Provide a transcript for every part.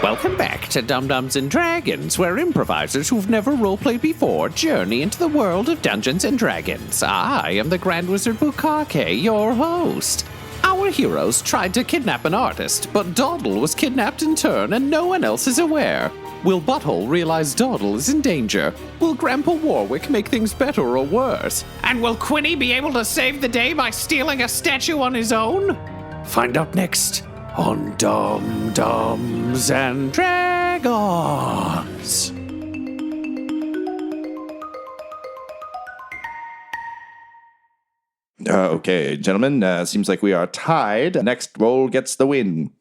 Welcome back to Dum-Dums and Dragons, where improvisers who've never roleplayed before journey into the world of Dungeons and Dragons. I am the Grand Wizard Bukake, your host. Our heroes tried to kidnap an artist, but Dawdle was kidnapped in turn and no one else is aware. Will Butthole realize Dawdle is in danger? Will Grandpa Warwick make things better or worse? And will Quinny be able to save the day by stealing a statue on his own? Find out next on Dum-Dums and Dragons. Okay, gentlemen, seems like we are tied. Next roll gets the win.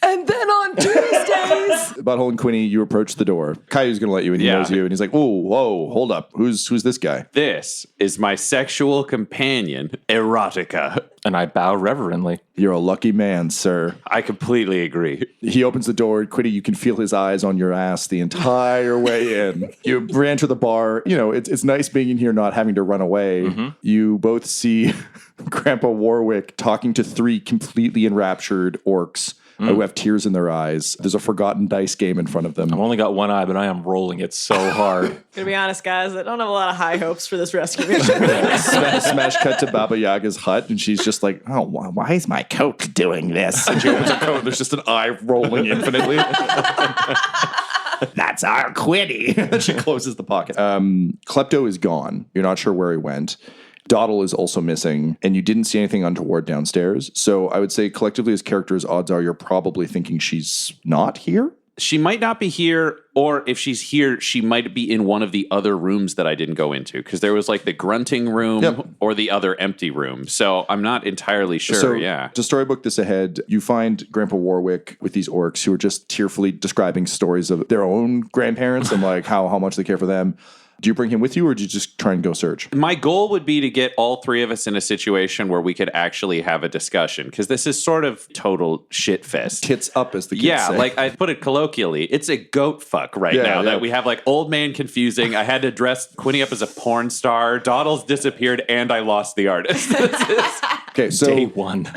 And then on Tuesdays... Butthole and Quinny, you approach the door. Caillou's going to let you in. He knows you. And he's like, oh, whoa, hold up. Who's this guy? This is my sexual companion, Erotica. And I bow reverently. You're a lucky man, sir. I completely agree. He opens the door. Quinny, you can feel his eyes on your ass the entire way in. You re-enter the bar. You know, it's nice being in here, not having to run away. Mm-hmm. You both see Grandpa Warwick talking to three completely enraptured orcs who have tears in their eyes. There's a forgotten dice game in front of them. I've only got one eye, but I am rolling it so hard. To be honest, guys, I don't have a lot of high hopes for this rescue mission. Smash cut to Baba Yaga's hut, and she's just like, oh, why is my coat doing this? And she opens her coat, and there's just an eye rolling infinitely. That's our Quinny. She closes the pocket. Klepto is gone. You're not sure where he went. Dawdle is also missing, and you didn't see anything untoward downstairs. So I would say collectively as characters, odds are you're probably thinking she's not here. She might not be here, or if she's here, she might be in one of the other rooms that I didn't go into, because there was like the grunting room or the other empty room. So I'm not entirely sure, So to storybook this ahead, you find Grandpa Warwick with these orcs who are just tearfully describing stories of their own grandparents and like how much they care for them. Do you bring him with you, or do you just try and go search? My goal would be to get all three of us in a situation where we could actually have a discussion, because this is sort of total shit fest. Tits up, as the kids say. Like I put it colloquially, it's a goat fuck now that we have like old man confusing. I had to dress Quinny up as a porn star. Dawdle's disappeared, and I lost the artist. Okay, so Day one.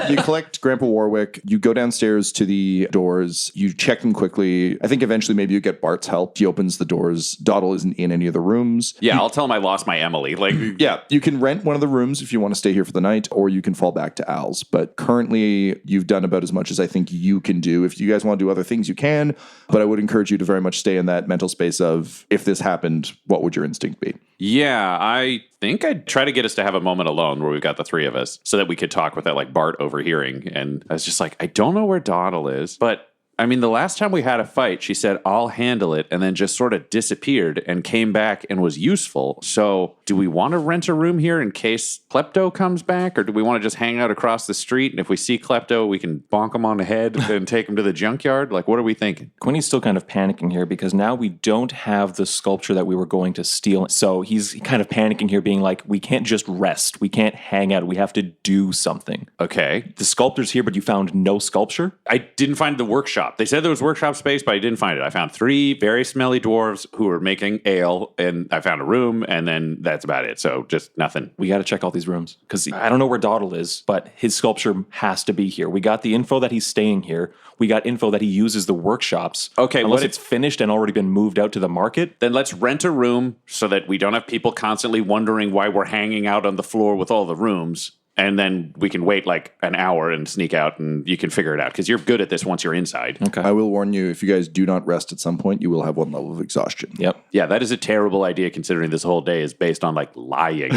You collect Grandpa Warwick. You go downstairs to the doors. You check them quickly. I think eventually maybe you get Bart's help. He opens the doors. Dawdle isn't in any of the rooms. Yeah, I'll tell him I lost my Emily. Yeah, you can rent one of the rooms if you want to stay here for the night, or you can fall back to Al's. But currently, you've done about as much as I think you can do. If you guys want to do other things, you can. But I would encourage you to very much stay in that mental space of, if this happened, what would your instinct be? Yeah, I think I'd try to get us to have a moment alone where we've got the three of us so that we could talk without like Bart overhearing. And I was just like, I don't know where Dawdle is, but I mean, the last time we had a fight, she said, I'll handle it, and then just sort of disappeared and came back and was useful. So do we want to rent a room here in case Klepto comes back, or do we want to just hang out across the street, and if we see Klepto, we can bonk him on the head and take him to the junkyard? Like, what are we thinking? Quinny's still kind of panicking here because now we don't have the sculpture that we were going to steal. So he's kind of panicking here, being like, we can't just rest. We can't hang out. We have to do something. Okay. The sculptor's here, but you found no sculpture? I didn't find the workshop. They said there was workshop space, but I didn't find it. I found three very smelly dwarves who were making ale, and I found a room, and then that's about it. So just nothing. We got to check all these rooms because I don't know where Dawdle is, but his sculpture has to be here. We got the info that he's staying here. We got info that he uses the workshops. Okay, unless it's finished and already been moved out to the market. Then let's rent a room so that we don't have people constantly wondering why we're hanging out on the floor with all the rooms. And then we can wait like an hour and sneak out, and you can figure it out because you're good at this once you're inside. Okay. I will warn you, if you guys do not rest at some point, you will have one level of exhaustion. Yep. Yeah, that is a terrible idea considering this whole day is based on like lying.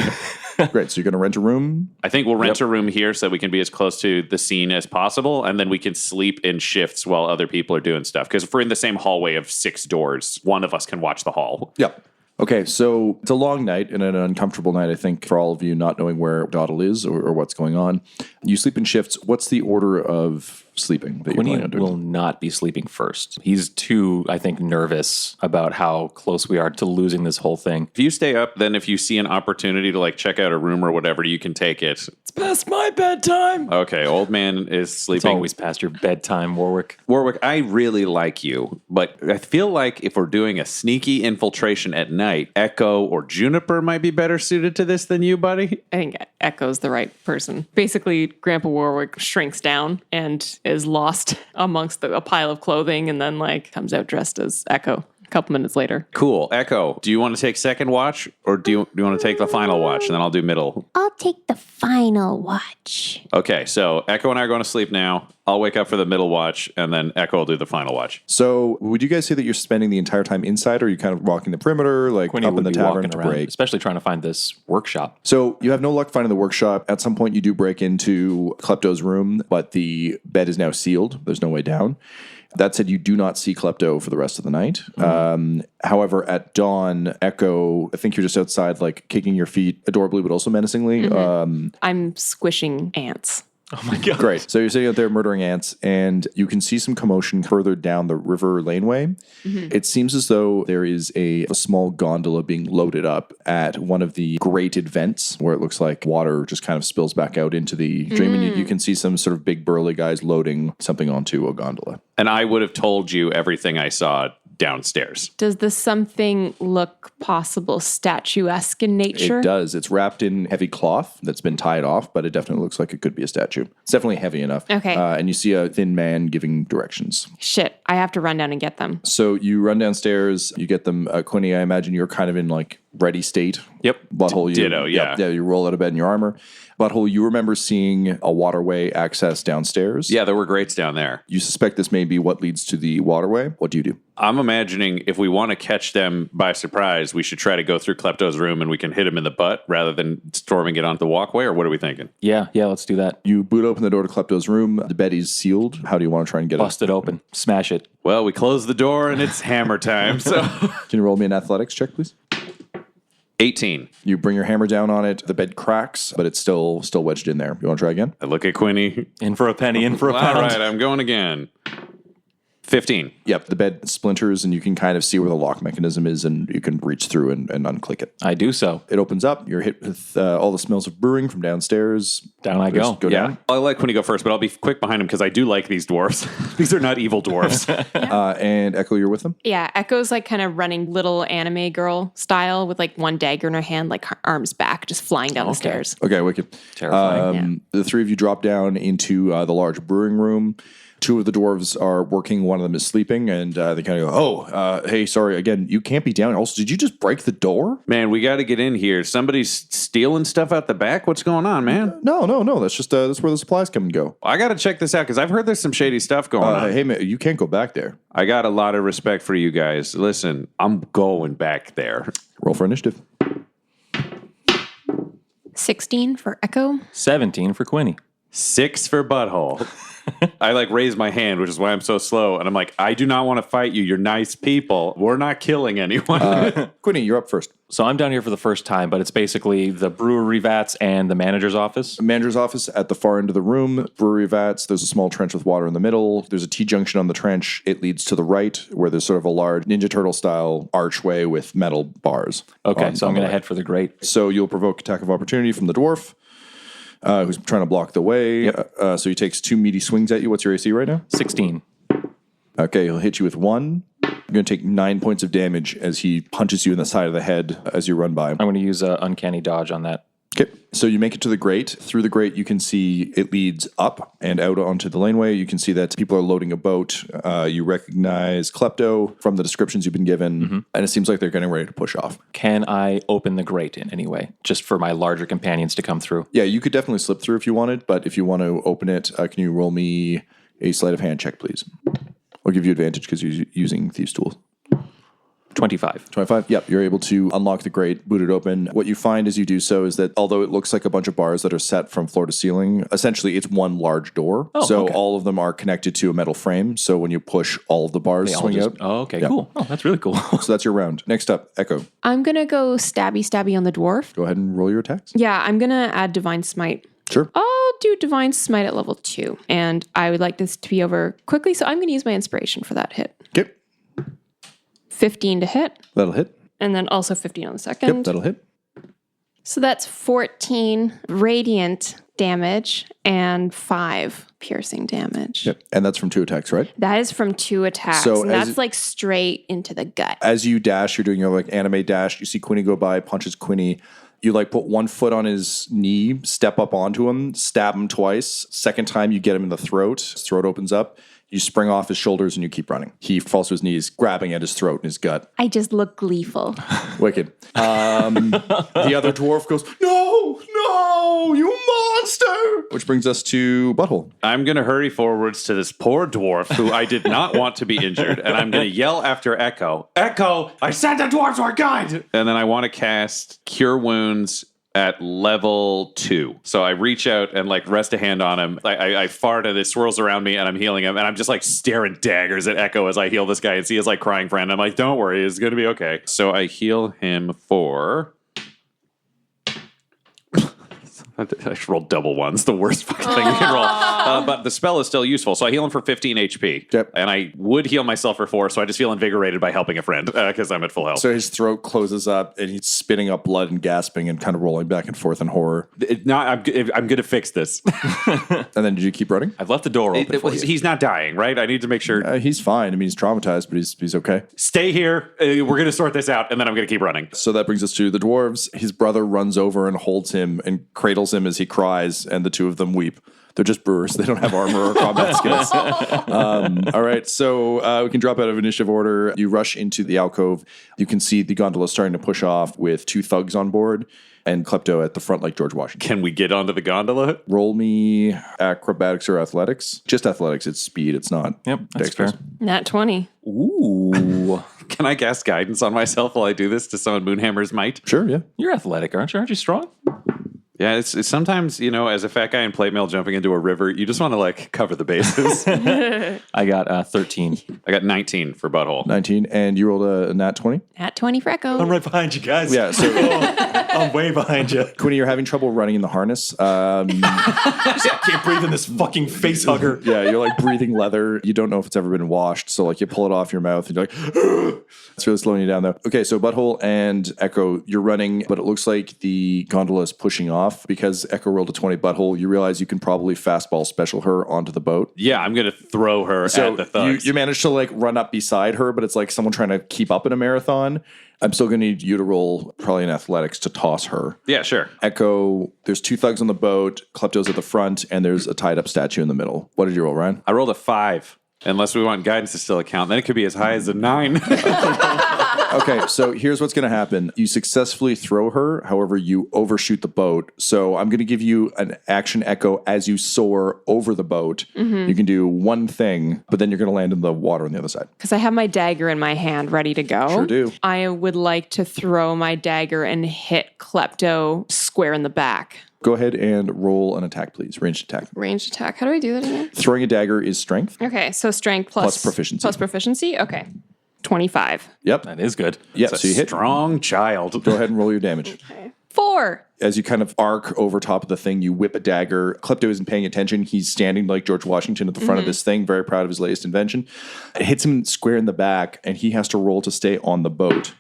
Great. So you're going to rent a room? I think we'll rent a room here so that we can be as close to the scene as possible, and then we can sleep in shifts while other people are doing stuff. Because if we're in the same hallway of 6 doors, one of us can watch the hall. Yep. Okay, so it's a long night and an uncomfortable night, I think, for all of you not knowing where Dawdle is or what's going on. You sleep in shifts. What's the order of sleeping that you're planning on doing? Will not be sleeping first. He's too, I think, nervous about how close we are to losing this whole thing. If you stay up, then if you see an opportunity to like check out a room or whatever, you can take it. It's past my bedtime. Okay, old man is sleeping. It's always past your bedtime, Warwick. Warwick, I really like you, but I feel like if we're doing a sneaky infiltration at night, night, Echo or Juniper might be better suited to this than you, buddy. I think Echo's the right person. Basically, Grandpa Warwick shrinks down and is lost amongst a pile of clothing and then comes out dressed as Echo a couple minutes later. Cool. Echo, do you want to take second watch or do you want to take the final watch and then I'll do middle? I'll take the final watch. Okay, so Echo and I are going to sleep now. I'll wake up for the middle watch and then Echo will do the final watch. So would you guys say that you're spending the entire time inside or are you kind of walking the perimeter, like Quinny up in would the be tavern walking to around, break? especially trying to find this workshop. So you have no luck finding the workshop. At some point you do break into Klepto's room, but the bed is now sealed. There's no way down. That said, you do not see Klepto for the rest of the night. However, at dawn, Echo, I think you're just outside, kicking your feet adorably, but also menacingly. I'm squishing ants. Oh my God. Great. So you're sitting out there murdering ants, and you can see some commotion further down the river laneway. It seems as though there is a small gondola being loaded up at one of the grated vents, where it looks like water just kind of spills back out into the stream, and you can see some sort of big burly guys loading something onto a gondola. And I would have told you everything I saw downstairs. Does the something look possible statuesque in nature? It does. It's wrapped in heavy cloth that's been tied off, but it definitely looks like it could be a statue. It's definitely heavy enough. Okay. And you see a thin man giving directions. Shit, I have to run down and get them. So you run downstairs, you get them. Quinny, I imagine you're kind of in ready state. Yep. Butthole, Ditto, yeah. Yeah, you roll out of bed in your armor. Butthole, you remember seeing a waterway access downstairs. Yeah, there were grates down there. You suspect this may be what leads to the waterway. What do you do? I'm imagining if we want to catch them by surprise, we should try to go through Klepto's room and we can hit him in the butt rather than storming it onto the walkway, or what are we thinking? Yeah, let's do that. You boot open the door to Klepto's room. The bed is sealed. How do you want to try and get Bust it open. Smash it. Well, we close the door and it's hammer time, so... Can you roll me an athletics check, please? 18. You bring your hammer down on it. The bed cracks, but it's still wedged in there. You want to try again? I look at Quinny. In for a penny, in for a pound. All right, I'm going again. 15. Yep, the bed splinters, and you can kind of see where the lock mechanism is, and you can reach through and unclick it. I do so. It opens up. You're hit with all the smells of brewing from downstairs. Down I go. Go down. I like Quinny go first, but I'll be quick behind him because I do like these dwarves. These are not evil dwarves. And Echo, you're with them? Yeah, Echo's kind of running little anime girl style with one dagger in her hand, her arms back, just flying down the stairs. Okay, wicked. Terrifying. The three of you drop down into the large brewing room. Two of the dwarves are working. One of them is sleeping, and they kind of go, hey, sorry, again, you can't be down. Also, did you just break the door? Man, we got to get in here. Somebody's stealing stuff out the back. What's going on, man? No. That's just that's where the supplies come and go. I got to check this out because I've heard there's some shady stuff going on. Hey, man, you can't go back there. I got a lot of respect for you guys. Listen, I'm going back there. Roll for initiative. 16 for Echo. 17 for Quinny. 6 for Butthole. I raise my hand, which is why I'm so slow. And I'm like, I do not want to fight you. You're nice people. We're not killing anyone. Quinny, you're up first. So I'm down here for the first time, but it's basically the brewery vats and the manager's office. The manager's office at the far end of the room, brewery vats. There's a small trench with water in the middle. There's a T-junction on the trench. It leads to the right, where there's sort of a large Ninja Turtle style archway with metal bars. Okay, so I'm going to right. head for the grate. So you'll provoke attack of opportunity from the dwarf, who's trying to block the way. So he takes 2 meaty swings at you. What's your AC right now? 16. Okay, he'll hit you with 1. You're going to take 9 points of damage as he punches you in the side of the head as you run by him. I'm going to use an uncanny dodge on that. Okay, so you make it to the grate. Through the grate, you can see it leads up and out onto the laneway. You can see that people are loading a boat. You recognize Klepto from the descriptions you've been given, and it seems like they're getting ready to push off. Can I open the grate in any way, just for my larger companions to come through? Yeah, you could definitely slip through if you wanted, but if you want to open it, can you roll me a sleight of hand check, please? I'll give you advantage because you're using Thieves' Tools. 25. 25? Yep, you're able to unlock the grate, boot it open. What you find as you do so is that although it looks like a bunch of bars that are set from floor to ceiling, essentially it's one large door. So all of them are connected to a metal frame. So when you push, all of the bars swing out. Oh, okay, Yeah. cool. Oh, that's really cool. So that's your round. Next up, Echo. I'm going to go stabby on the dwarf. Go ahead and roll your attacks. Yeah, I'm going to add Divine Smite. Sure. I'll do Divine Smite at level 2. And I would like this to be over quickly, so I'm going to use my inspiration for that hit. Okay. 15 to hit, That'll hit. and then also 15 on the second. Yep, that'll hit. So that's 14 radiant damage and 5 piercing damage. Yep. And that's from 2 attacks, right? That is from 2 attacks. So and as that's like straight into the gut. As you dash, you're doing your like anime dash. You see Quinny go by, punches Quinny. You like put one foot on his knee, step up onto him, stab him twice. Second time you get him in the throat. His throat opens up. You spring off his shoulders and you keep running. He falls to his knees, grabbing at his throat and his gut. I just look gleeful. Wicked. The other dwarf goes, no, you monster! Which brings us to Butthole. I'm going to hurry forwards to this poor dwarf who I did not want to be injured, and I'm going to yell after Echo, Echo, I said the dwarves were good! And then I want to cast Cure Wounds at level 2. So I reach out and like rest a hand on him. I fart and it swirls around me and I'm healing him. And I'm just like staring daggers at Echo as I heal this guy and see his like crying friend. I'm like, don't worry, it's going to be okay. So I heal him for... I just rolled double ones, the worst fucking thing you can roll. But the spell is still useful. So I heal him for 15 HP. Yep. And I would heal myself for 4, so I just feel invigorated by helping a friend because I'm at full health. So his throat closes up and he's spitting up blood and gasping and kind of rolling back and forth in horror. I'm going to fix this. And then did you keep running? I've left the door open for you. He's not dying, right? I need to make sure. He's fine. I mean, he's traumatized, but he's okay. Stay here. We're going to sort this out, and then I'm going to keep running. So that brings us to the dwarves. His brother runs over and holds him and cradles him as he cries, and the two of them weep. They're just brewers. They don't have armor or combat skills. All right, so we can drop out of initiative order. You rush into the alcove. You can see the gondola starting to push off with 2 thugs on board and Klepto at the front like George Washington. Can we get onto the gondola? Roll me acrobatics or athletics. Just athletics. It's speed. It's not. Yep, that's dexterous. fair. Nat 20. Ooh. Can I cast guidance on myself while I do this to summon Moonhammer's might? Sure, yeah. You're athletic, aren't you? Aren't you strong? Yeah, it's sometimes, as a fat guy in plate mail jumping into a river, you just want to like cover the bases. I got 13. I got 19 for Butthole. 19. And you rolled a nat 20? Nat 20 for Echo. right behind you guys. Yeah, so I'm way behind you. Quinny, you're having trouble running in the harness. I can't breathe in this fucking face hugger. Yeah, you're like breathing leather. You don't know if it's ever been washed. So like you pull it off your mouth and you're like, it's really slowing you down though. Okay, so Butthole and Echo, you're running, but it looks like the gondola is pushing off because Echo rolled a 20. Butthole, you realize you can probably fastball special her onto the boat. Yeah, I'm going to throw her at the thugs. You managed to like run up beside her, but it's like someone trying to keep up in a marathon. I'm still going to need you to roll probably an athletics to toss her. Yeah, sure. Echo, there's 2 thugs on the boat, Klepto's at the front, and there's a tied up statue in the middle. What did you roll, Ryan? I rolled a 5. Unless we want guidance to still account, then it could be as high as a 9. Okay, so here's what's going to happen. You successfully throw her, however, you overshoot the boat. So I'm going to give you an action Echo as you soar over the boat. Mm-hmm. You can do one thing, but then you're going to land in the water on the other side. Because I have my dagger in my hand ready to go. Sure do. I would like to throw my dagger and hit Klepto square in the back. Go ahead and roll an attack, please. Ranged attack. Ranged attack. How do I do that again? Throwing a dagger is strength. Okay, so strength plus proficiency. Plus proficiency? Okay. 25. Yep. That is good. Yep, so you hit. Strong child. Go ahead and roll your damage. Okay. 4. As you kind of arc over top of the thing, you whip a dagger. Klepto isn't paying attention. He's standing like George Washington at the front of this thing, very proud of his latest invention. It hits him square in the back, and he has to roll to stay on the boat.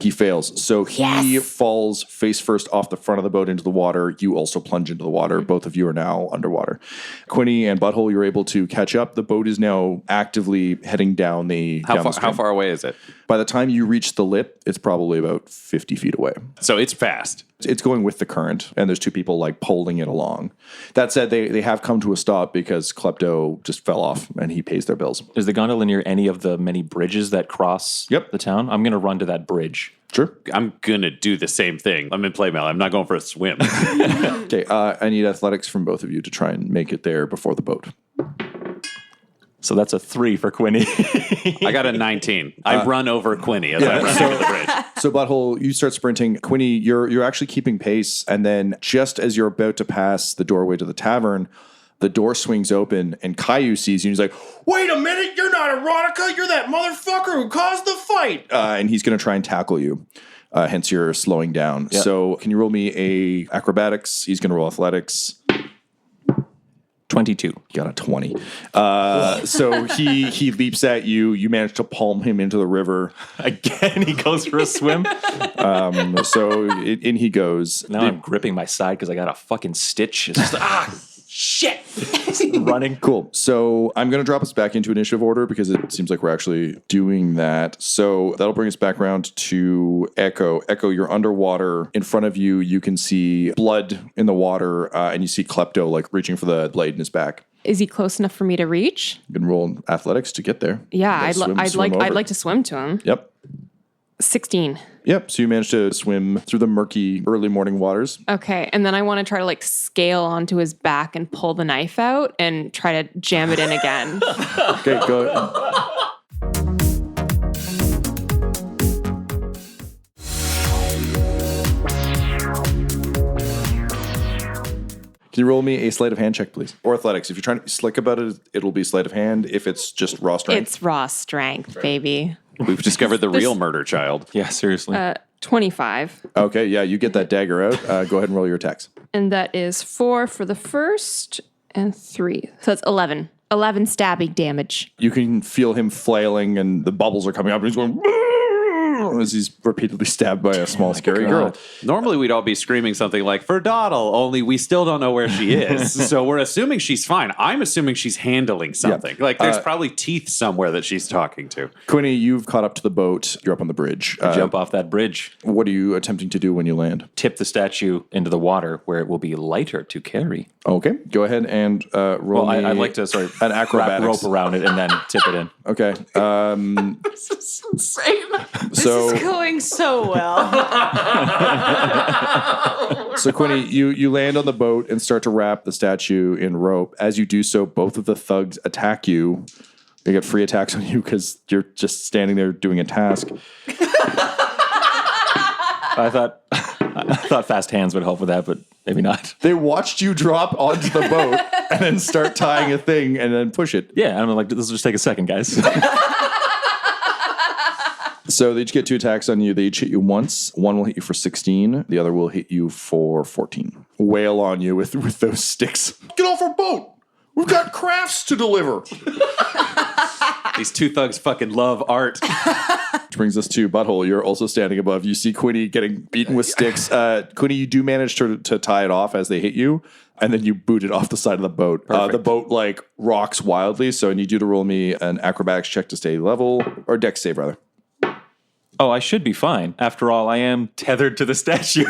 He fails. So he falls face first off the front of the boat into the water. You also plunge into the water. Both of you are now underwater. Quinny and Butthole, you're able to catch up. The boat is now actively heading down the How stream. far away is it? By the time you reach the lip, it's probably about 50 feet away. So it's fast. It's going with the current, and there's 2 people like pulling it along. That said, they have come to a stop because Klepto just fell off and he pays their bills. Is the gondola near any of the many bridges that cross the town? I'm going to run to that bridge. Sure. I'm going to do the same thing. I'm in play mail. I'm not going for a swim. Okay, I need athletics from both of you to try and make it there before the boat. So that's a 3 for Quinny. I got a 19. I run over Quinny as I run over the bridge. So Butthole, you start sprinting. Quinny, you're actually keeping pace, and then just as you're about to pass the doorway to the tavern, the door swings open, and Caillou sees you, and he's like, "Wait a minute, you're not Erotica, you're that motherfucker who caused the fight!" And he's going to try and tackle you. Hence, you're slowing down. Yep. So can you roll me a acrobatics? He's going to roll athletics. 22. You got a 20. So he leaps at you. You manage to palm him into the river. Again, he goes for a swim. So in he goes. Now I'm gripping my side because I got a fucking stitch. It's just, shit. Running. Cool. So I'm going to drop us back into initiative order because it seems like we're actually doing that. So that'll bring us back around to Echo. Echo, you're underwater. In front of you, you can see blood in the water, and you see Klepto like reaching for the blade in his back. Is he close enough for me to reach? You can roll athletics to get there. Yeah, You gotta swim over. I'd like to swim to him. Yep. 16. Yep. So you managed to swim through the murky early morning waters. Okay, and then I want to try to like scale onto his back and pull the knife out and try to jam it in again. Okay, go. Can you roll me a sleight of hand check, please? Or athletics. If you're trying to be slick about it, it'll be sleight of hand. If it's just raw strength. It's raw strength, baby. We've discovered the real murder child. Yeah, seriously. 25. Okay, yeah, you get that dagger out. Go ahead and roll your attacks. And that is 4 for the first and 3. So that's 11. 11 stabbing damage. You can feel him flailing and the bubbles are coming up and he's going as he's repeatedly stabbed by a small, scary girl. Normally, we'd all be screaming something like, for Doddle, only we still don't know where she is. So we're assuming she's fine. I'm assuming she's handling something. Like, there's probably teeth somewhere that she's talking to. Quinny, you've caught up to the boat. You're up on the bridge. Jump off that bridge. What are you attempting to do when you land? Tip the statue into the water where it will be lighter to carry. Okay, go ahead and roll Well, me I'd like to an wrap acrobatics. rope around it and then tip it in. Okay. This is insane. So- This is going so well. So Quinny, you land on the boat and start to wrap the statue in rope. As you do so, both of the thugs attack you. They get free attacks on you because you're just standing there doing a task. I thought fast hands would help with that, but maybe not. They watched you drop onto the boat and then start tying a thing and then push it. Yeah, I'm like, this will just take a second, guys. So they each get 2 attacks on you. They each hit you once. One will hit you for 16. The other will hit you for 14. Wail on you with those sticks. Get off our boat! We've got crafts to deliver. These 2 thugs fucking love art. Which brings us to Butthole. You're also standing above. You see Quinny getting beaten with sticks. Quinny, you do manage to tie it off as they hit you, and then you boot it off the side of the boat. The boat like rocks wildly, so I need you to roll me an acrobatics check to stay level, or dex save rather. Oh, I should be fine. After all, I am tethered to the statue.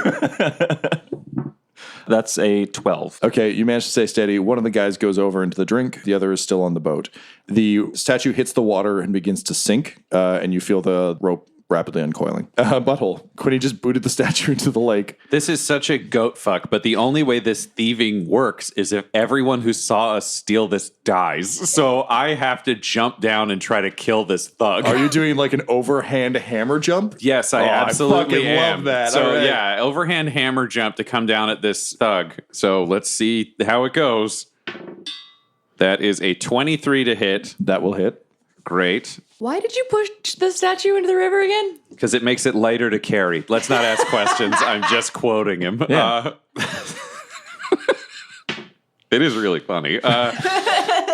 That's a 12. Okay, you manage to stay steady. One of the guys goes over into the drink. The other is still on the boat. The statue hits the water and begins to sink, and you feel the rope rapidly uncoiling. Butthole. Quinny just booted the statue into the lake. This is such a goat fuck, but the only way this thieving works is if everyone who saw us steal this dies. So I have to jump down and try to kill this thug. Are you doing like an overhand hammer jump? Yes, I absolutely fucking am. love that. So All right. yeah, overhand hammer jump to come down at this thug. So let's see how it goes. That is a 23 to hit. That will hit. Great. Why did you push the statue into the river again? Because it makes it lighter to carry. Let's not ask questions. I'm just quoting him. Yeah. It is really funny.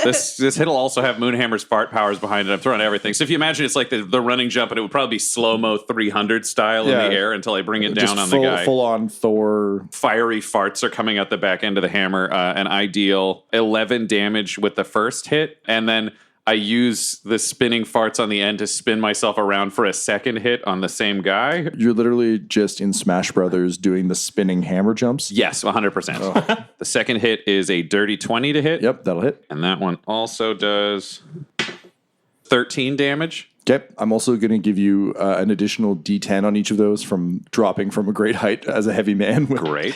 This hit'll also have Moonhammer's fart powers behind it. I'm throwing everything. So if you imagine it's like the running jump, and it would probably be slow-mo 300 style Yeah. in the air until I bring it Just down on the guy. full on Thor. Fiery farts are coming out the back end of the hammer, and I deal 11 damage with the first hit, and then I use the spinning farts on the end to spin myself around for a second hit on the same guy. You're literally just in Smash Brothers doing the spinning hammer jumps. Yes, 100%. The second hit is a dirty 20 to hit. Yep, that'll hit. And that one also does 13 damage. Okay, I'm also going to give you an additional D10 on each of those from dropping from a great height as a heavy man. Great.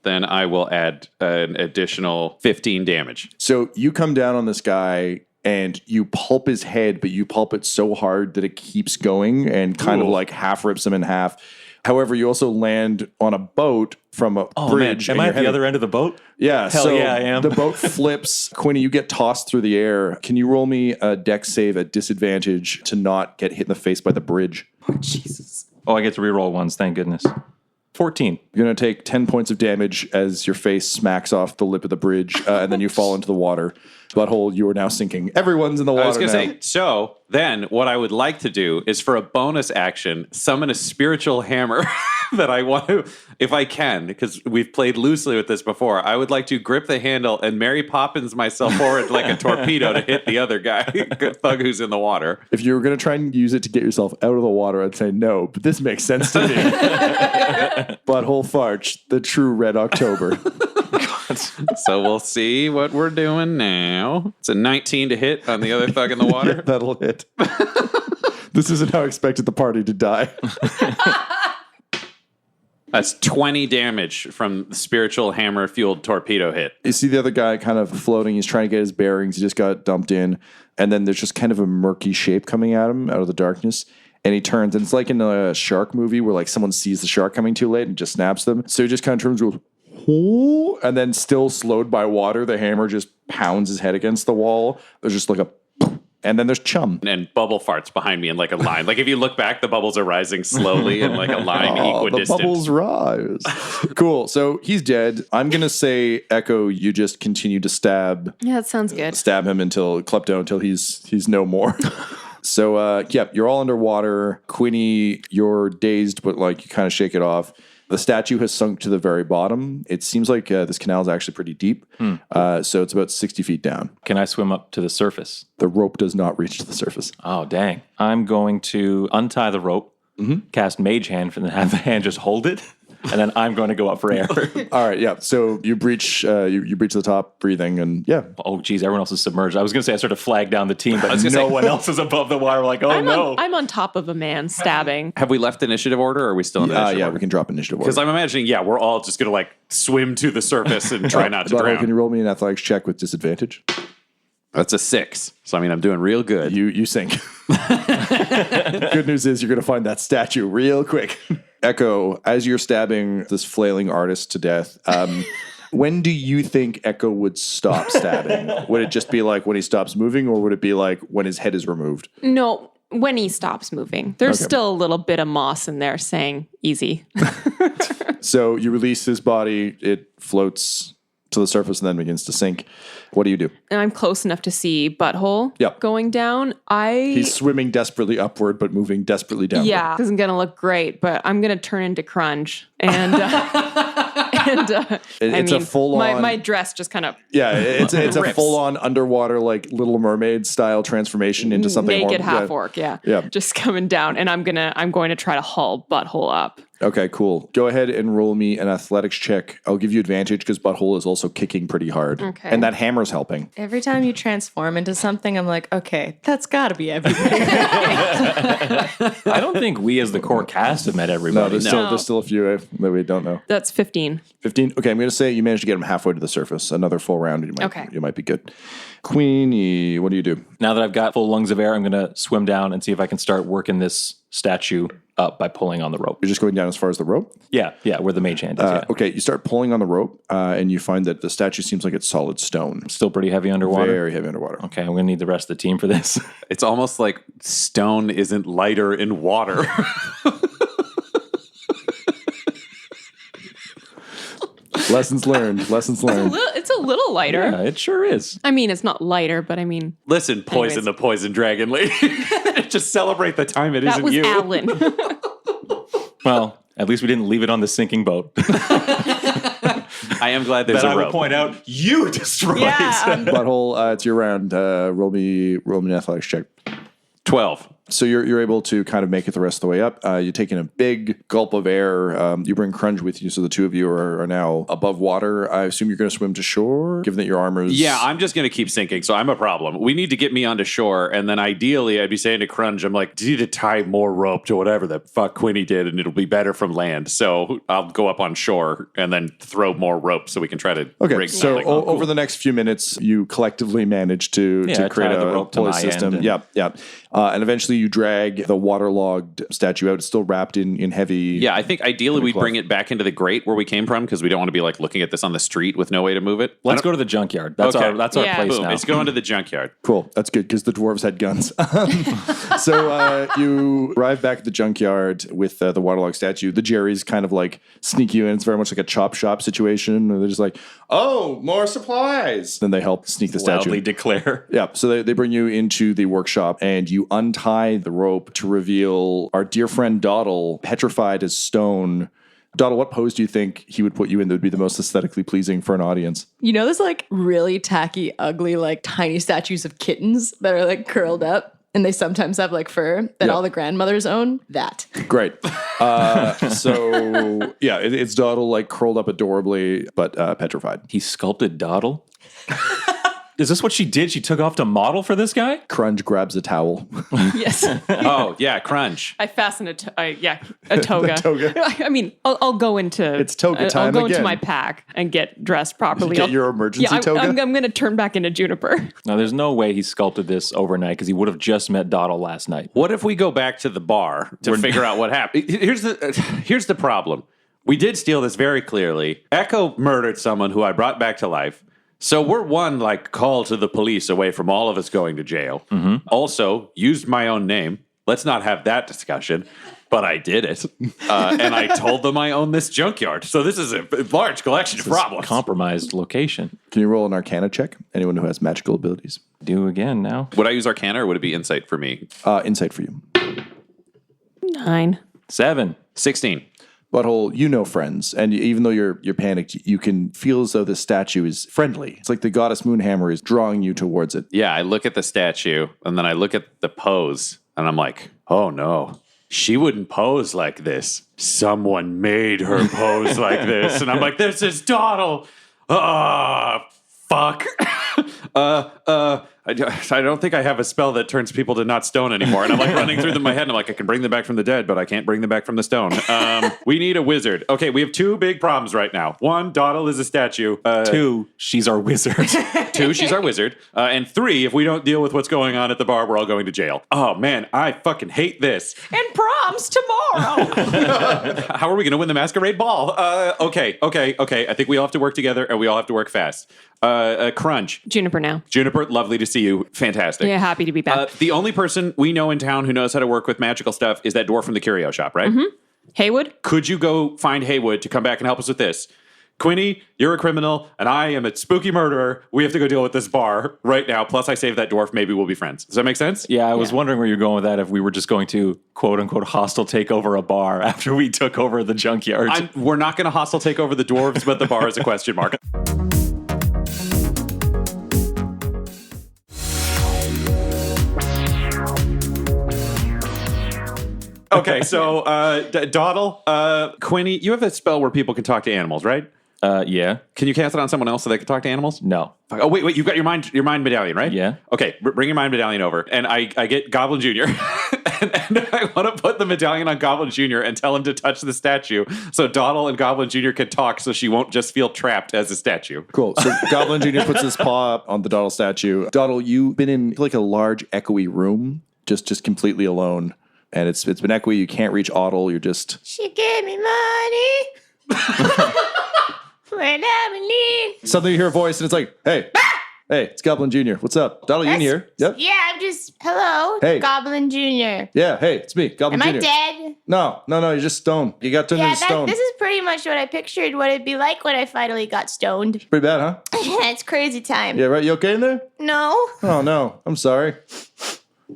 Then I will add an additional 15 damage. So you come down on this guy and you pulp his head, but you pulp it so hard that it keeps going and kind of like half rips him in half. However, you also land on a boat from a bridge. Man, am I at the other end of the boat? Yeah. Hell so yeah, I am. The boat flips. Quinny, you get tossed through the air. Can you roll me a dex save at disadvantage to not get hit in the face by the bridge? Oh, I get to reroll ones. Thank goodness. 14. You're going to take 10 points of damage as your face smacks off the lip of the bridge, and then you fall into the water. Butthole, you are now sinking. Everyone's in the water. I was going to now. say, so then what I would like to do is for a bonus action, summon a spiritual hammer that I want to, if I can, because we've played loosely with this before, I would like to grip the handle and Mary Poppins myself forward like a torpedo to hit the other guy, thug who's in the water. If you were going to try and use it to get yourself out of the water, I'd say no, but this makes sense to me. Butthole Farch, the true Red October. So we'll see what we're doing now. It's a 19 to hit on the other thug in the water. That'll hit. This isn't how I expected the party to die. That's 20 damage from the spiritual hammer-fueled torpedo hit. You see the other guy kind of floating. He's trying to get his bearings. He just got dumped in. And then there's just kind of a murky shape coming at him out of the darkness. And he turns. And it's like in a shark movie where like someone sees the shark coming too late and just snaps them. So he just kind of turns and goes, "Whoo," and then still slowed by water, the hammer just pounds his head against the wall. There's just like a... And then there's Chum. And bubble farts behind me in like a line. Like if you look back, the bubbles are rising slowly in like a line equidistant. The bubbles rise. Cool. So he's dead. I'm going to say, Echo, you just continue to stab Yeah, that sounds good. him until Klepto, until he's no more. So, you're all underwater. Quinny, you're dazed, but like you kind of shake it off. The statue has sunk to the very bottom. It seems like this canal is actually pretty deep. So it's about 60 feet down. Can I swim up to the surface? The rope does not reach to the surface. Oh, dang. I'm going to untie the rope, cast Mage Hand, and then have the hand just hold it. And then I'm going to go up for air. All right, yeah. So you breach the top, breathing, and yeah. Oh, geez, everyone else is submerged. I was going to say I sort of flag down the team, but no one else is above the water. Like, oh, no. I'm on top of a man stabbing. Have we left initiative order or are we still in initiative order? We can drop initiative order. Because I'm imagining, we're all just going to like swim to the surface and try not to drown. Can you roll me an athletics check with disadvantage? That's a 6. So, I mean, I'm doing real good. You sink. Good news is you're going to find that statue real quick. Echo, as you're stabbing this flailing artist to death, when do you think Echo would stop stabbing? Would it just be like when he stops moving, or would it be like when his head is removed? No, when he stops moving. There's still a little bit of moss in there saying easy. So you release his body, it floats to the surface and then begins to sink. What do you do? And I'm close enough to see Butthole Yep. going down. He's swimming desperately upward, but moving desperately downward. Yeah, this isn't going to look great, but I'm going to turn into Crunch. And It's a full-on... My dress just kind of it's a rips. full-on underwater, like Little Mermaid style transformation into something naked horrible. half orc, Yeah. just coming down, and I'm going to try to haul Butthole up. Okay, cool. Go ahead and roll me an athletics check. I'll give you advantage because Butthole is also kicking pretty hard. Okay. And that hammer's helping. Every time you transform into something, I'm like, okay, that's got to be everything. I don't think we as the core cast have met No, everybody. there's still a few that we don't know. That's 15. 15. Okay, I'm going to say you managed to get him halfway to the surface. Another full round, you might be good. Queenie, what do you do? Now that I've got full lungs of air, I'm going to swim down and see if I can start working this statue up by pulling on the rope. You're just going down as far as the rope? Yeah, where the mage hand is. Yeah. Okay, you start pulling on the rope, and you find that the statue seems like it's solid stone. Still pretty heavy underwater. Very heavy underwater. Okay, I'm going to need the rest of the team for this. It's almost like stone isn't lighter in water. Lessons learned. It's a little lighter. Yeah, it sure is. I mean, it's not lighter, but I mean, Listen, poison Anyways. the poison dragon lady. Just celebrate the time it that isn't was you. Alan. Well, at least we didn't leave it on the sinking boat. I am glad there's But a I will rope. point out, you destroyed it. Butthole, it's your round. Roll me an athletics check. 12. So you're able to kind of make it the rest of the way up. You're taking a big gulp of air. You bring Crunch with you, so the two of you are now above water. I assume you're going to swim to shore, given that your armor's... Yeah, I'm just going to keep sinking, so I'm a problem. We need to get me onto shore, and then ideally I'd be saying to Crunch, I'm like, you need to tie more rope to whatever the fuck Quinny did, and it'll be better from land. So I'll go up on shore and then throw more rope so we can try to Okay, rig so something. over the next few minutes, you collectively manage to Yeah, create tie the a rope to pulley my system. end and- Yep. And eventually basically you drag the waterlogged statue out. It's still wrapped in heavy. Yeah, I think ideally we'd cloth. bring it back into the grate where we came from because we don't want to be like looking at this on the street with no way to move it. Let's go to the junkyard. That's Okay. our Yeah. place Boom, now. it's going to the junkyard. Cool. That's good because the dwarves had guns. So you arrive back at the junkyard with the waterlogged statue. The Jerry's kind of like sneak you in. It's very much like a chop shop situation. They're just like, oh, more supplies. Then they help sneak the statue. Loudly declare. Yeah, so they bring you into the workshop and you untie the rope to reveal our dear friend Dawdle, petrified as stone. Dawdle, what pose do you think he would put you in that would be the most aesthetically pleasing for an audience? You know those like really tacky, ugly, like tiny statues of kittens that are like curled up and they sometimes have like fur that all the grandmothers own? That. Great. So, yeah, it's Dawdle like curled up adorably, but petrified. He sculpted Dawdle. Is this what she did? She took off to model for this guy? Crunch grabs a towel. Yes. Oh, yeah, crunch. I fasten a toga. toga. I mean, I'll go into It's toga time I'll go again. into my pack and get dressed properly. Get your emergency toga? I'm going to turn back into Juniper. Now, there's no way he sculpted this overnight because he would have just met Dawdle last night. What if we go back to the bar to figure out what happened? Here's the problem. We did steal this very clearly. Echo murdered someone who I brought back to life. So we're one like call to the police away from all of us going to jail. Also, used my own name. Let's not have that discussion. But I did it. And I told them I own this junkyard. So this is a large collection of problems. Compromised location. Can you roll an Arcana check? Anyone who has magical abilities. Do again now. Would I use Arcana or would it be Insight for me? Insight for you. 9. 7. 16. Butthole, you know friends, and even though you're panicked, you can feel as though the statue is friendly. It's like the goddess Moonhammer is drawing you towards it. Yeah, I look at the statue and then I look at the pose and I'm like, oh no, she wouldn't pose like this. Someone made her pose like this. And I'm like, this is Dawdle. Fuck. I don't think I have a spell that turns people to not stone anymore. And I'm like running through them in my head. And I'm like, I can bring them back from the dead, but I can't bring them back from the stone. We need a wizard. Okay, we have two big problems right now. One, Dawdle is a statue. 2, she's our wizard. 2, she's our wizard. And 3, if we don't deal with what's going on at the bar, we're all going to jail. Oh man, I fucking hate this. And prom's tomorrow. How are we going to win the masquerade ball? Okay. I think we all have to work together and we all have to work fast. Crunch. Juniper now. Juniper, lovely to see you. Fantastic. Yeah, happy to be back. The only person we know in town who knows how to work with magical stuff is that dwarf from the curio shop, right? Haywood? Could you go find Haywood to come back and help us with this? Quinny, you're a criminal, and I am a spooky murderer. We have to go deal with this bar right now. Plus, I saved that dwarf. Maybe we'll be friends. Does that make sense? Yeah, I was wondering where you're going with that if we were just going to, quote unquote, hostile take over a bar after we took over the junkyard. We're not going to hostile take over the dwarves, but the bar is a question mark. Okay, so Dawdle, Quinny, you have a spell where people can talk to animals, right? Yeah. Can you cast it on someone else so they can talk to animals? No. Oh, wait, you've got your mind medallion, right? Yeah. Okay, bring your mind medallion over. And I get Goblin Jr. and I want to put the medallion on Goblin Jr. and tell him to touch the statue so Dawdle and Goblin Jr. can talk so she won't just feel trapped as a statue. Cool. So Goblin Jr. puts his paw up on the Dawdle statue. Dawdle, you've been in like a large echoey room, just completely alone. And it's been echoey. You can't reach Audle. You're just... She gave me money. When I'm in need. Suddenly you hear a voice and it's like, hey, hey, it's Goblin Jr. What's up? Dawdle, you in here? Yep. Yeah, I'm just, hello, Hey. Goblin Jr. Yeah, hey, it's me, Goblin Am Jr. I dead? No, you're just stoned. You got turned Yeah, into stone. this is pretty much what I pictured what it'd be like when I finally got stoned. Pretty bad, huh? It's crazy time. Yeah, right? You okay in there? No, Oh, no. I'm sorry.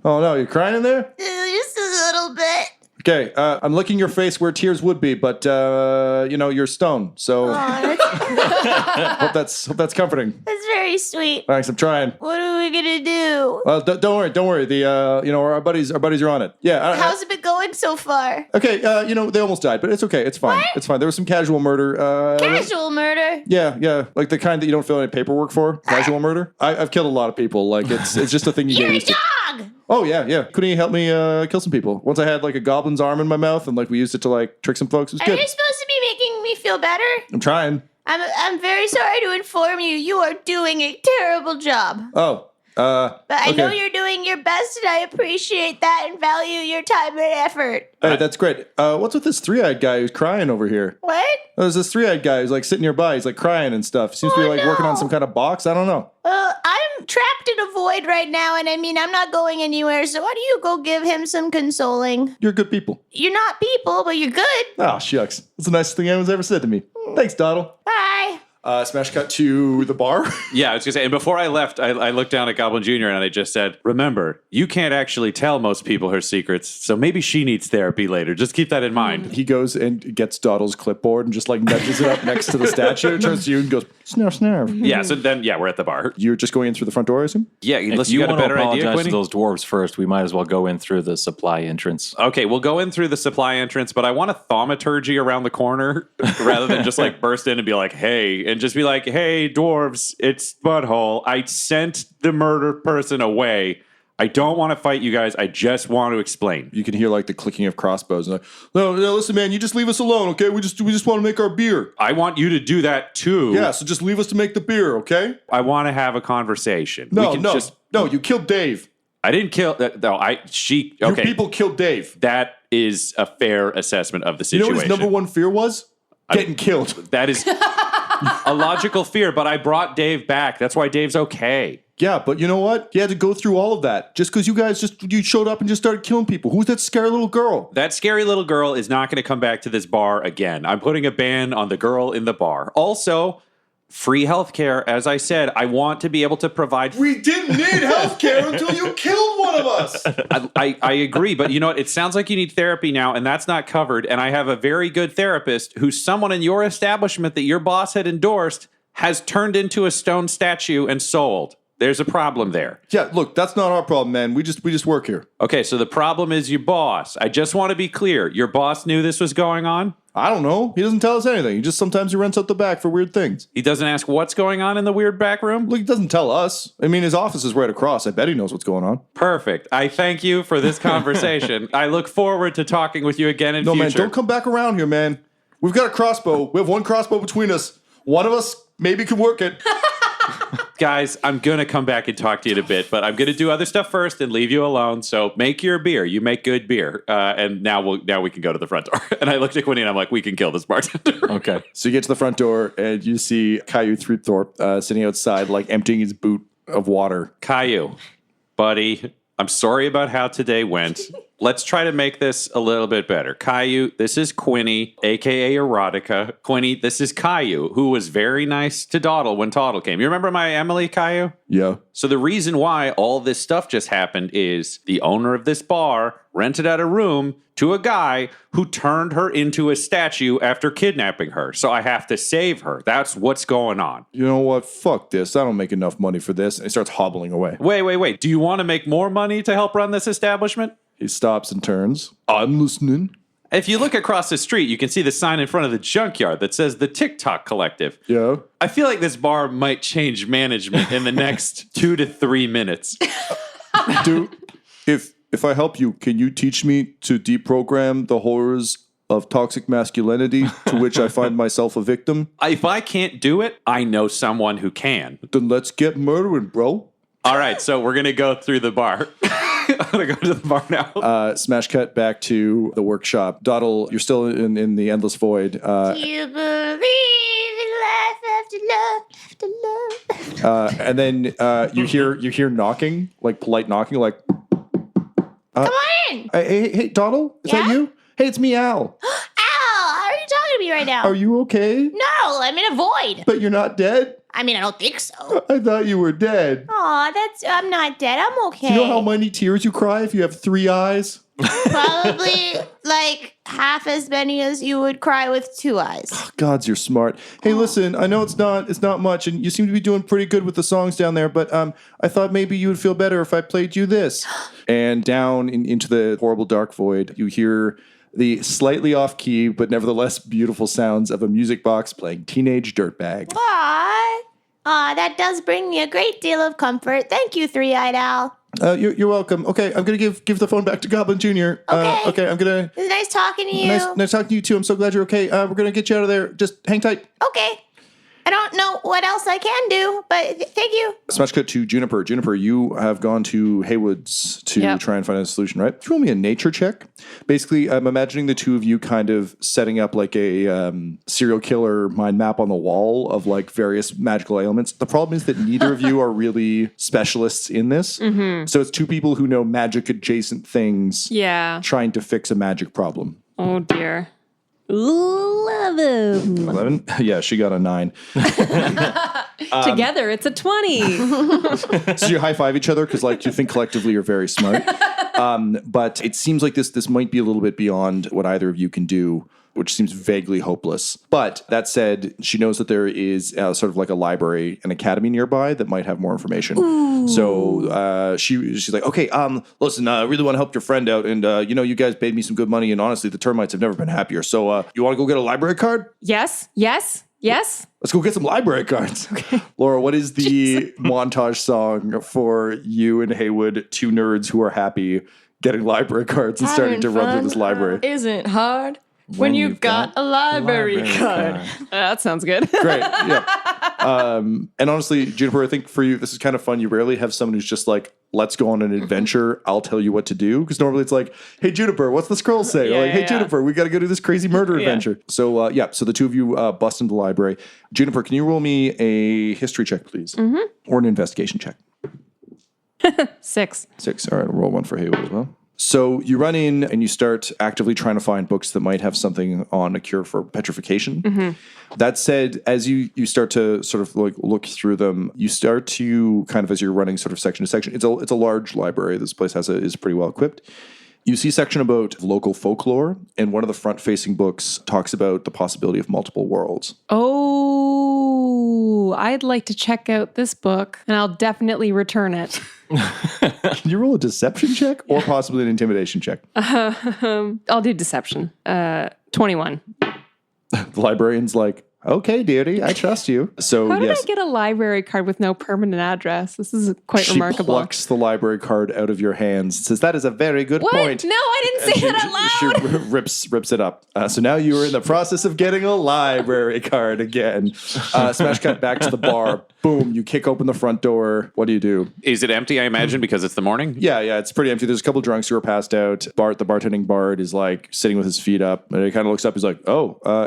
Oh, no. You're crying in there? just a little bit. Okay, I'm licking your face where tears would be, but, you're stoned. So hope that's comforting. That's very sweet. Thanks, I'm trying. What are we gonna do? Well, don't worry. The, our buddies are on it. Yeah. How's it been going so far? Okay, they almost died, but it's okay. It's fine. What? It's fine. There was some casual murder. Casual murder. Yeah, like the kind that you don't fill any paperwork for. Casual murder. I've killed a lot of people. Like it's just a thing you You're get a used to. dog. Oh yeah. Couldn't you help me kill some people? Once I had like a goblin's arm in my mouth, and like we used it to like trick some folks. It was Are good. you supposed to be making me feel better? I'm trying. I'm very sorry to inform you. You are doing a terrible job. Oh. But I know okay. you're doing doing your best, and I appreciate that and value your time and effort. Hey, that's great. What's with this three-eyed guy who's crying over here? What? There's this three-eyed guy who's like sitting nearby. He's like crying and stuff. Seems to be like working on some kind of box. I don't know. I'm trapped in a void right now, and I mean, I'm not going anywhere, so why don't you go give him some consoling? You're good people. You're not people, but you're good. Oh, shucks. That's the nicest thing anyone's ever said to me. Thanks, Doddle. Bye. Smash cut to the bar. Yeah, I was going to say, and before I left, I looked down at Goblin Jr. and I just said, remember, you can't actually tell most people her secrets, so maybe she needs therapy later. Just keep that in mind. He goes and gets Doddle's clipboard and just like nudges it up next to the statue, turns to you and goes, snarf, snarf. Yeah, so then, we're at the bar. You're just going in through the front door, I assume? Yeah, unless If you you got a want to better idea, apologize Quinny. to those dwarves first, we might as well go in through the supply entrance. Okay, we'll go in through the supply entrance, but I want a thaumaturgy around the corner rather than just like burst in and be like, hey, and just be like, hey, dwarves, it's Butthole. I sent the murdered person away. I don't want to fight you guys. I just want to explain. You can hear like the clicking of crossbows. And like, no, listen, man, you just leave us alone, okay? We just want to make our beer. I want you to do that too. Yeah, so just leave us to make the beer, okay? I want to have a conversation. No, We can no, you killed Dave. I didn't kill. No, okay. Your people killed Dave. That is a fair assessment of the You know situation. what his number one fear was? Getting killed. That is a logical fear, but I brought Dave back. That's why Dave's okay. Yeah, but you know what? You had to go through all of that just because you guys you showed up and just started killing people. Who's that scary little girl? That scary little girl is not going to come back to this bar again. I'm putting a ban on the girl in the bar. Also, free healthcare. As I said, I want to be able to provide. We didn't need healthcare until you killed one of us. I agree, but you know what? It sounds like you need therapy now, and that's not covered. And I have a very good therapist who's someone in your establishment that your boss had endorsed has turned into a stone statue and sold. There's a problem there. Yeah, look, that's not our problem, man. We just work here. Okay, so the problem is your boss. I just want to be clear. Your boss knew this was going on? I don't know. He doesn't tell us anything. He just sometimes he rents out the back for weird things. He doesn't ask what's going on in the weird back room? Look, he doesn't tell us. I mean, his office is right across. I bet he knows what's going on. Perfect. I thank you for this conversation. I look forward to talking with you again in future. No, man, don't come back around here, man. We've got a crossbow. We have one crossbow between us. One of us maybe could work it. Guys, I'm going to come back and talk to you in a bit, but I'm going to do other stuff first and leave you alone. So make your beer. You make good beer. And now we can go to the front door. And I looked at Quinny and I'm like, we can kill this bartender. Okay. So you get to the front door and you see Caillou Threepthorpe sitting outside, like emptying his boot of water. Caillou, buddy, I'm sorry about how today went. Let's try to make this a little bit better. Caillou, this is Quinny, a.k.a. Erotica. Quinny, this is Caillou, who was very nice to Dawdle when Dawdle came. You remember my Emily, Caillou? Yeah. So the reason why all this stuff just happened is the owner of this bar rented out a room to a guy who turned her into a statue after kidnapping her. So I have to save her. That's what's going on. You know what? Fuck this. I don't make enough money for this. And he starts hobbling away. Wait. Do you want to make more money to help run this establishment? He stops and turns. I'm listening. If you look across the street, you can see the sign in front of the junkyard that says the TikTok Collective. Yeah. I feel like this bar might change management in the next 2 to 3 minutes. Dude, if I help you, can you teach me to deprogram the horrors of toxic masculinity to which I find myself a victim? If I can't do it, I know someone who can. Then let's get murdering, bro. All right, so we're going to go through the bar. I'm going to go to the bar now. Smash cut back to the workshop. Dawdle, you're still in the endless void. Do you believe in life after love, after love? And then you hear knocking, like polite knocking, like, Come on in. hey, Dawdle? Is that Yeah? you? Hey, it's me, Al. Al, how are you talking to me right now? Are you okay? No, I'm in a void. But you're not dead? I mean, I don't think so. I thought you were dead. Aw, I'm not dead. I'm okay. Do you know how many tears you cry if you have 3 eyes? Probably like half as many as you would cry with 2 eyes. Gods, you're smart. Hey, listen, I know it's not much, and you seem to be doing pretty good with the songs down there, but I thought maybe you would feel better if I played you this. And down into the horrible dark void, you hear the slightly off-key, but nevertheless beautiful sounds of a music box playing Teenage Dirtbag. Aw, that does bring me a great deal of comfort. Thank you, Three-Eyed Owl. You're welcome. Okay, I'm gonna give the phone back to Goblin Jr. Okay. I'm gonna. It was nice talking to you. Nice talking to you too. I'm so glad you're okay. We're gonna get you out of there. Just hang tight. Okay. I don't know what else I can do, but thank you. Smash cut to Juniper. Juniper, you have gone to Haywood's to try and find a solution, right? Roll me a nature check. Basically, I'm imagining the two of you kind of setting up like a serial killer mind map on the wall of like various magical ailments. The problem is that neither of you are really specialists in this. So it's two people who know magic adjacent things trying to fix a magic problem. Oh, dear. 11? Yeah, she got a 9. Together, it's a 20. So you high five each other because, like, you think collectively you're very smart. But it seems like this might be a little bit beyond what either of you can do, which seems vaguely hopeless. But that said, she knows that there is sort of like a library, an academy nearby that might have more information. Ooh. So she's like, okay, listen, I really want to help your friend out. And, you guys paid me some good money. And honestly, the termites have never been happier. So you want to go get a library card? Yes. Let's go get some library cards. Okay. Laura, what is the montage song for you and Haywood, two nerds who are happy getting library cards and starting to run through this library? Isn't hard when you've got a library card. That sounds good. Great. Yeah. And honestly, Juniper, I think for you, this is kind of fun. You rarely have someone who's just like, let's go on an adventure. I'll tell you what to do. Because normally it's like, hey, Juniper, what's the scroll say? Or like, hey, Juniper, we got to go do this crazy murder adventure. So, so the two of you bust into the library. Juniper, can you roll me a history check, please? Or an investigation check? 6. 6. All right, I'll roll one for Haywood as well. So you run in and you start actively trying to find books that might have something on a cure for petrification. That said, as you start to sort of like look through them, you start to kind of, as you're running sort of section to section, it's a large library. This place is pretty well equipped. You see a section about local folklore, and one of the front-facing books talks about the possibility of multiple worlds. Oh, I'd like to check out this book, and I'll definitely return it. Can you roll a deception check or possibly an intimidation check? I'll do deception. 21. The librarian's like, okay, dearie, I trust you. So How did I get a library card with no permanent address? This is quite remarkable. She plucks the library card out of your hands and says, that is a very good point. No, I didn't say that out loud. She rips it up. So now you are in the process of getting a library card again. Smash cut back to the bar. Boom, you kick open the front door. What do you do? Is it empty, I imagine, because it's the morning? Yeah, it's pretty empty. There's a couple drunks who are passed out. Bart, the bartending bard, is like sitting with his feet up. And he kind of looks up. He's like,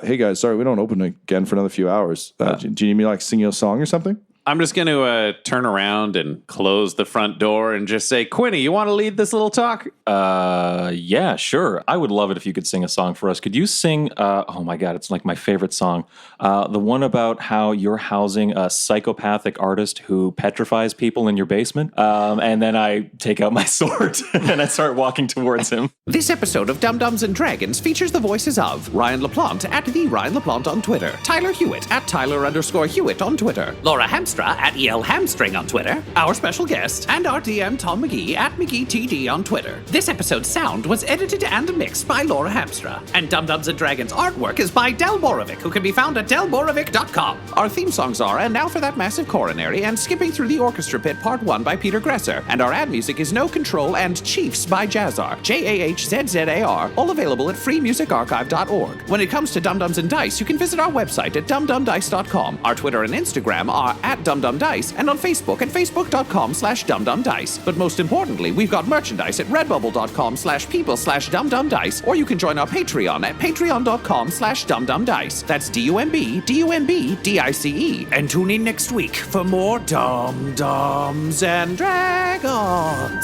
hey guys, sorry, we don't open again for another few hours. Do you need me to like sing you a song or something? I'm just going to turn around and close the front door and just say, Quinny, you want to lead this little talk? Yeah, sure. I would love it if you could sing a song for us. Could you sing, oh my God, it's like my favorite song. The one about how you're housing a psychopathic artist who petrifies people in your basement. And then I take out my sword and I start walking towards him. This episode of Dum-Dums and Dragons features the voices of Ryan LaPlante at the Ryan LaPlante on Twitter, Tyler Hewitt at Tyler_Hewitt on Twitter, Laura Hamstra at EL Hamstring on Twitter, our special guest, and our DM Tom McGee at McGeeTD on Twitter. This episode's sound was edited and mixed by Laura Hamstra, and Dum-Dums and Dragons artwork is by Del Borovic, who can be found at delborovic.com. Our theme songs are And Now for That Massive Coronary and Skipping Through the Orchestra Pit Part 1 by Peter Gresser, and our ad music is No Control and Chiefs by Jazzar, JAHZZAR, all available at freemusicarchive.org. When it comes to Dum-Dums and Dice, you can visit our website at dumdumdice.com. Our Twitter and Instagram are at DumDumDice, and on Facebook at facebook.com/DumDumDice. But most importantly, we've got merchandise at redbubble.com/people/DumDumDice, or you can join our Patreon at patreon.com/DumDumDice. That's DUMBDUMBDICE. And tune in next week for more Dum-Dums and Dragons.